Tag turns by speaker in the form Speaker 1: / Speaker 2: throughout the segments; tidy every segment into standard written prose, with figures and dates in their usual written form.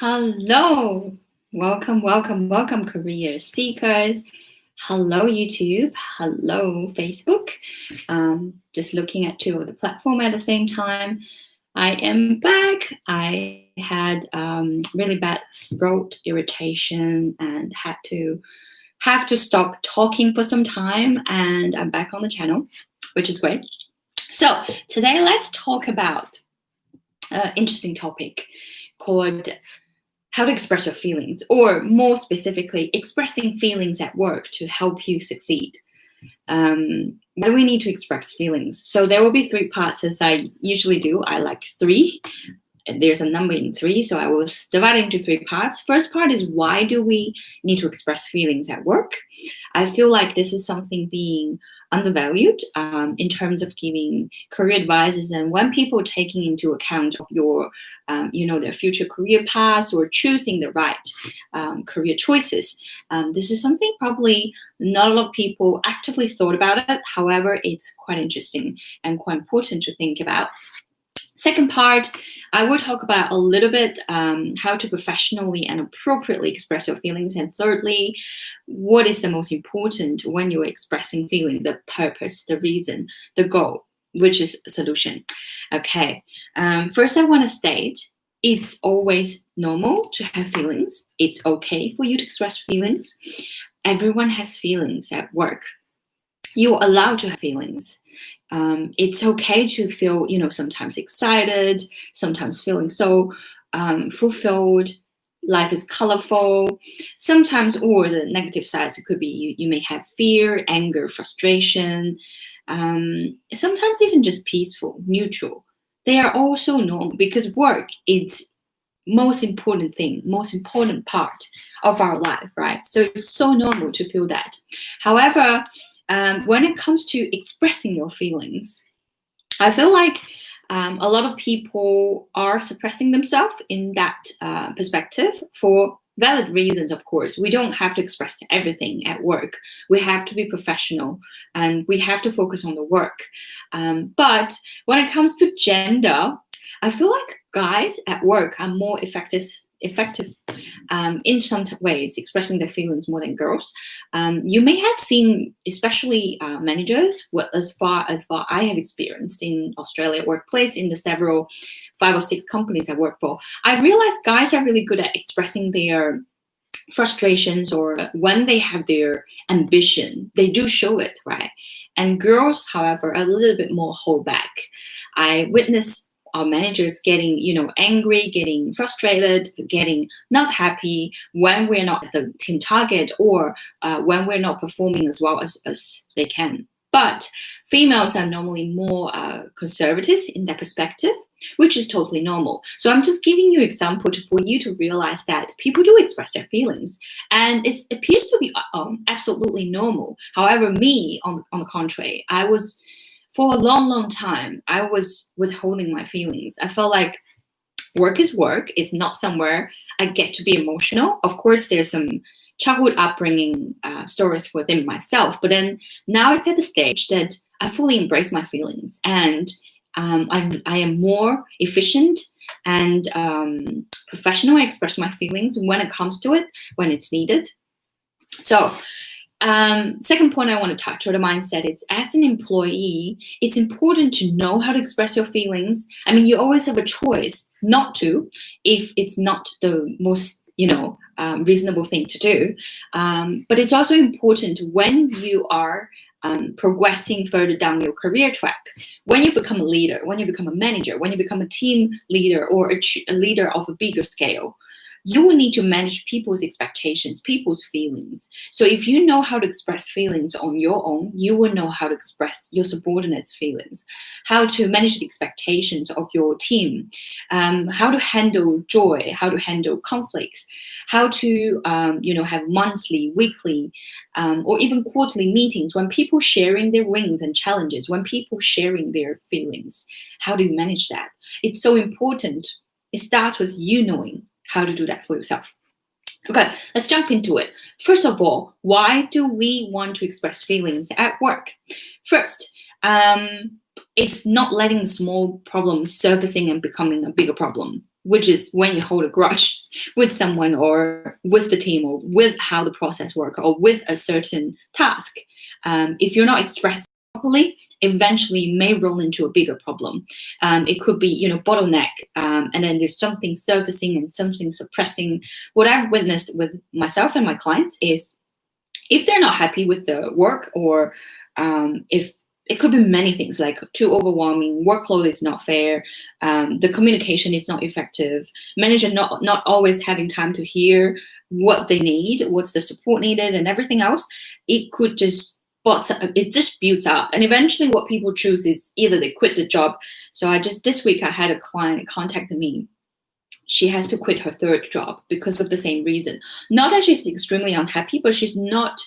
Speaker 1: Hello, welcome, career seekers. Hello, YouTube. Hello, Facebook. Just looking at two of the platform at the same time. I am back. I had really bad throat irritation and have to stop talking for some time, and I'm back on the channel, which is great. So today, let's talk about an interesting topic called how to express your feelings, or more specifically, expressing feelings at work to help you succeed. Why do we need to express feelings? So there will be three parts, as I usually do. I like three. There's a number in three, so I will divide it into three parts. First part is, why do we need to express feelings at work? I feel like this is something being undervalued in terms of giving career advices, and when people taking into account of your, their future career paths or choosing the right career choices. This is something probably not a lot of people actively thought about it. However, it's quite interesting and quite important to think about. Second part, I will talk about a little bit how to professionally and appropriately express your feelings. And thirdly, what is the most important when you're expressing feeling, the purpose, the reason, the goal, which is solution. Okay, first I want to state, it's always normal to have feelings. It's okay for you to express feelings. Everyone has feelings at work. You're allowed to have feelings. It's okay to feel, sometimes excited, sometimes feeling so fulfilled. Life is colorful. Sometimes, or the negative sides, it could be you may have fear, anger, frustration. Sometimes even just peaceful, neutral. They are also normal because work is most important thing, most important part of our life, right? So it's so normal to feel that. However, when it comes to expressing your feelings, I feel like a lot of people are suppressing themselves in that perspective for valid reasons, of course. We don't have to express everything at work. We have to be professional and we have to focus on the work. But when it comes to gender, I feel like guys at work are more effective in some ways, expressing their feelings more than girls. You may have seen, especially managers, as far I have experienced in Australia workplace, in the several 5 or 6 companies I work for, I realized guys are really good at expressing their frustrations, or when they have their ambition, they do show it, right? And girls, however, are a little bit more hold back. I witnessed our managers getting, angry, getting frustrated, getting not happy when we're not at the team target, or when we're not performing as well as they can. But females are normally more conservative in that perspective, which is totally normal. So I'm just giving you an example for you to realize that people do express their feelings, and it appears to be absolutely normal. However, me, on the contrary, for a long time, I was withholding my feelings. I felt like work is work. It's not somewhere I get to be emotional. Of course, there's some childhood upbringing stories within myself. But then now it's at the stage that I fully embrace my feelings. And I am more efficient and professional. I express my feelings when it comes to it, when it's needed. So second point I want to touch, or the mindset, is as an employee, it's important to know how to express your feelings. I mean, you always have a choice not to, if it's not the most, reasonable thing to do. But it's also important when you are progressing further down your career track, when you become a leader, when you become a manager, when you become a team leader, or a leader of a bigger scale, you will need to manage people's expectations, people's feelings. So if you know how to express feelings on your own, you will know how to express your subordinates' feelings, how to manage the expectations of your team, how to handle joy, how to handle conflicts, how to have monthly, weekly, or even quarterly meetings when people sharing their wins and challenges, when people sharing their feelings. How do you manage that? It's so important. It starts with you knowing how to do that for yourself. Okay, let's jump into it. First of all, why do we want to express feelings at work? First, it's not letting small problems surfacing and becoming a bigger problem. which is when you hold a grudge with someone or with the team or with how the process works or with a certain task. If you're not expressing properly, eventually may roll into a bigger problem. It could be, bottleneck, and then there's something surfacing and something suppressing. What I've witnessed with myself and my clients is if they're not happy with the work, or if it could be many things, like too overwhelming, workload is not fair, the communication is not effective, manager not always having time to hear what they need, what's the support needed, and everything else, it just builds up. And eventually what people choose is either they quit the job. So this week I had a client contacted me. She has to quit her third job because of the same reason. Not that she's extremely unhappy, but she's not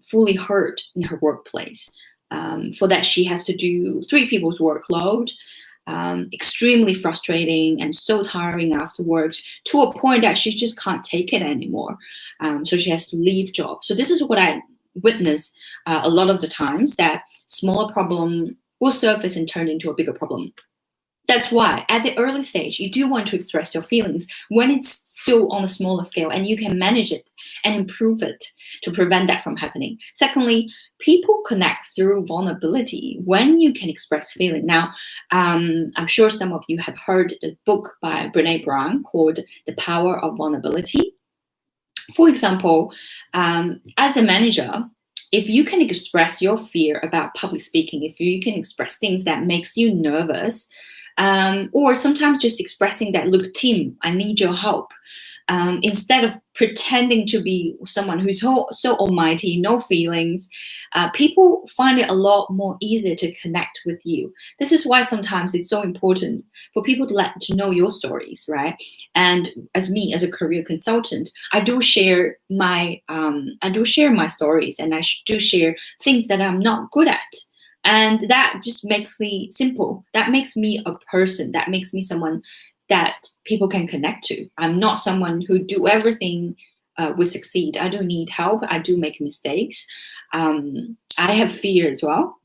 Speaker 1: fully heard in her workplace. For that, she has to do 3 people's workload, extremely frustrating and so tiring afterwards, to a point that she just can't take it anymore. So she has to leave job. So this is what I witness a lot of the times, that smaller problem will surface and turn into a bigger problem. That's why at the early stage, you do want to express your feelings when it's still on a smaller scale and you can manage it and improve it to prevent that from happening. Secondly, people connect through vulnerability when you can express feeling. Now, I'm sure some of you have heard the book by Brené Brown called The Power of Vulnerability. For example, as a manager, if you can express your fear about public speaking, if you can express things that makes you nervous, or sometimes just expressing that, look, team, I need your help. Instead of pretending to be someone who's so almighty, no feelings, people find it a lot more easier to connect with you. This is why sometimes it's so important for people to know your stories, right? And as a career consultant, I do share my stories, and I do share things that I'm not good at. And that just makes me simple. That makes me a person. That makes me someone that people can connect to. I'm not someone who do everything will succeed. I do need help. I do make mistakes. I have fear as well.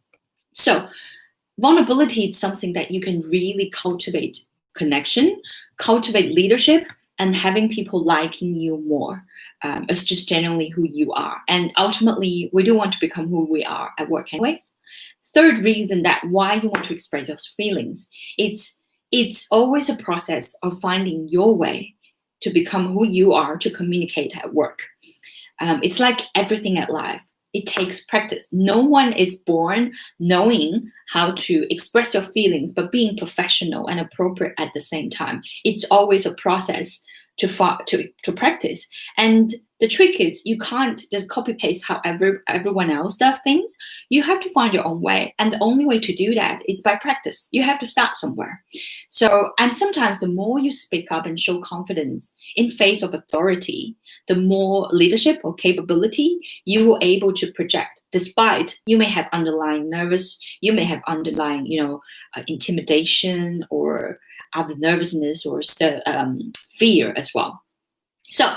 Speaker 1: So vulnerability is something that you can really cultivate connection, cultivate leadership, and having people liking you more. It's just generally who you are. And ultimately, we do want to become who we are at work anyways. Third reason that why you want to express your feelings, it's always a process of finding your way to become who you are to communicate at work. It's like everything at life. It takes practice. No one is born knowing how to express your feelings, but being professional and appropriate at the same time. It's always a process to practice. And the trick is you can't just copy paste how everyone else does things. You have to find your own way. And the only way to do that is by practice. You have to start somewhere. And sometimes the more you speak up and show confidence in face of authority, the more leadership or capability you will able to project, despite you may have underlying nervous, you may have underlying, intimidation or other nervousness or fear as well. So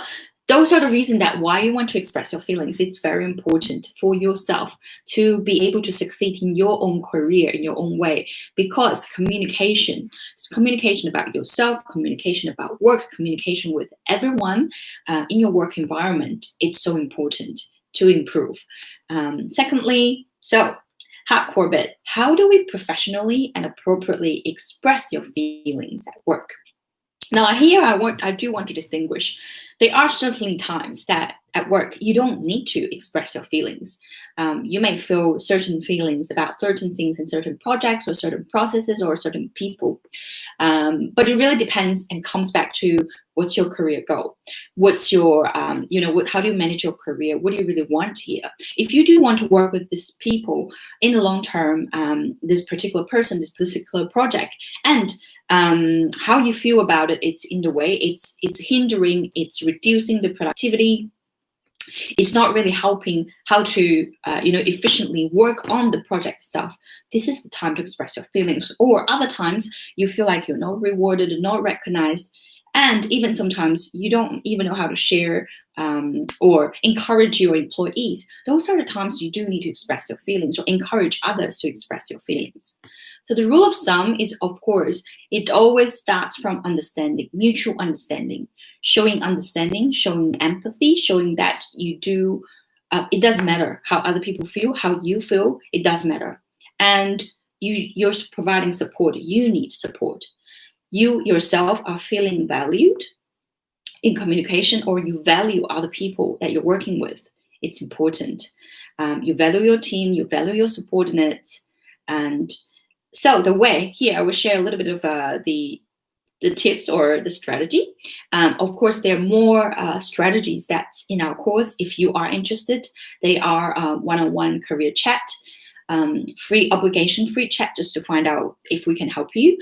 Speaker 1: those are the reasons that why you want to express your feelings. It's very important for yourself to be able to succeed in your own career, in your own way, because communication about yourself, communication about work, communication with everyone in your work environment, it's so important to improve. Secondly, hardcore bit, how do we professionally and appropriately express your feelings at work? Now here I do want to distinguish. There are certainly times that at work you don't need to express your feelings. You may feel certain feelings about certain things in certain projects or certain processes or certain people. But it really depends and comes back to what's your career goal? What's your, how do you manage your career? What do you really want here? If you do want to work with these people in the long term, this particular person, this particular project, and how you feel about it, it's in the way, it's hindering, it's reducing the productivity, it's not really helping how to efficiently work on the project itself. This is the time to express your feelings. Or other times you feel like you're not rewarded, not recognized, And even sometimes you don't even know how to share or encourage your employees. Those are the times you do need to express your feelings or encourage others to express your feelings. So the rule of thumb is, of course, it always starts from understanding, mutual understanding, showing empathy, showing that you do, it doesn't matter how other people feel, how you feel, it does matter. And you're providing support, you need support. You yourself are feeling valued in communication, or you value other people that you're working with. It's important. You value your team, you value your subordinates. And so the way here, I will share a little bit of the tips or the strategy. Of course, there are more strategies that's in our course. If you are interested, they are one-on-one career chat, free chat, just to find out if we can help you.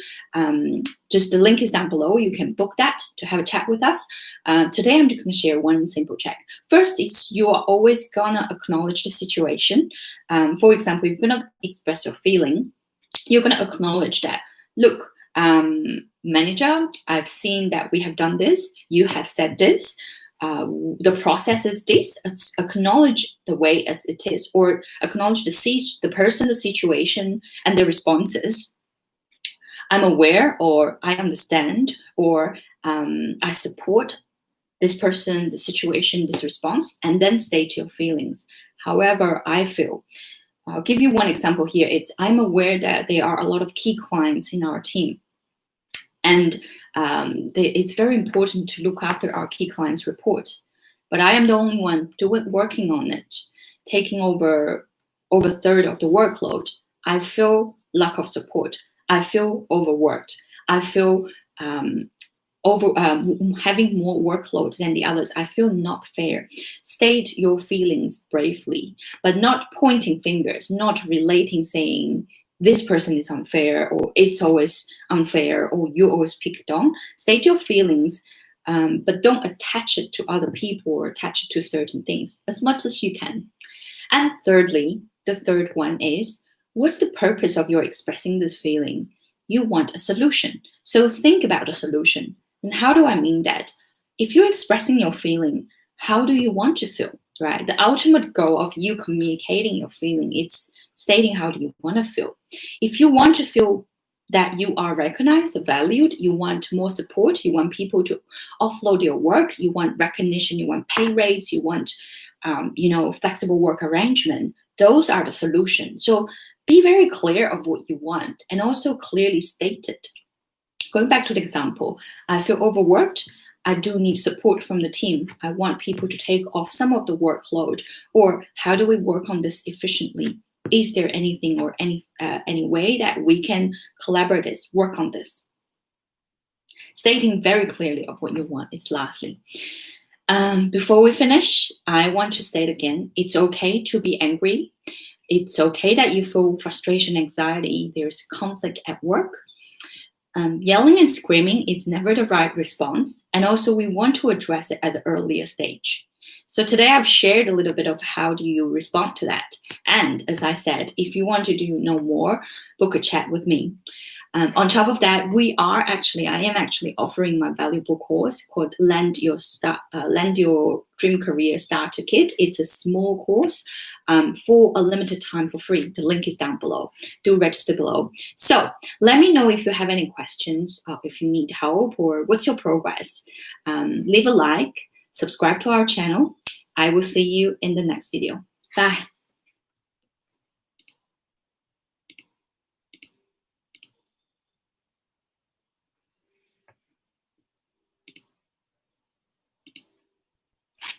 Speaker 1: Just the link is down below. You can book that to have a chat with us. Today, I'm just going to share one simple check. First is you are always going to acknowledge the situation. For example, you're going to express your feeling. You're going to acknowledge that, look, manager, I've seen that we have done this. You have said this. The process is this. Acknowledge the way as it is, or acknowledge the person, the situation, and the responses. I'm aware, or I understand, or I support this person, the situation, this response, and then state your feelings. However I feel. I'll give you one example here. I'm aware that there are a lot of key clients in our team. And it's very important to look after our key clients' report. But I am the only one working on it, taking over a third of the workload. I feel lack of support. I feel overworked. I feel having more workload than the others. I feel not fair. State your feelings bravely, but not pointing fingers, not relating, saying, this person is unfair, or it's always unfair, or you always picked on. State your feelings, but don't attach it to other people or attach it to certain things as much as you can. And thirdly, the third one is, what's the purpose of your expressing this feeling? You want a solution. So think about a solution. And how do I mean that? If you're expressing your feeling, how do you want to feel, right? The ultimate goal of you communicating your feeling, it's stating how do you want to feel. If you want to feel that you are recognized, valued, you want more support, you want people to offload your work, you want recognition, you want pay raise, you want flexible work arrangement, those are the solutions. So be very clear of what you want and also clearly state it. Going back to the example, I feel overworked. I do need support from the team. I want people to take off some of the workload. Or how do we work on this efficiently? Is there anything or any way that we can collaborate this, work on this? Stating very clearly of what you want. It's lastly. Before we finish, I want to state again, it's okay to be angry. It's okay that you feel frustration, anxiety. There's conflict at work. Yelling and screaming is never the right response. And also we want to address it at the earlier stage. So today I've shared a little bit of how do you respond to that. And as I said, if you want to know more, book a chat with me. On top of that, I am actually offering my valuable course called Land Your Dream Career Starter Kit. It's a small course for a limited time for free. The link is down below. Do register below. So let me know if you have any questions, if you need help, or what's your progress. Leave a like, subscribe to our channel. I will see you in the next video. Bye.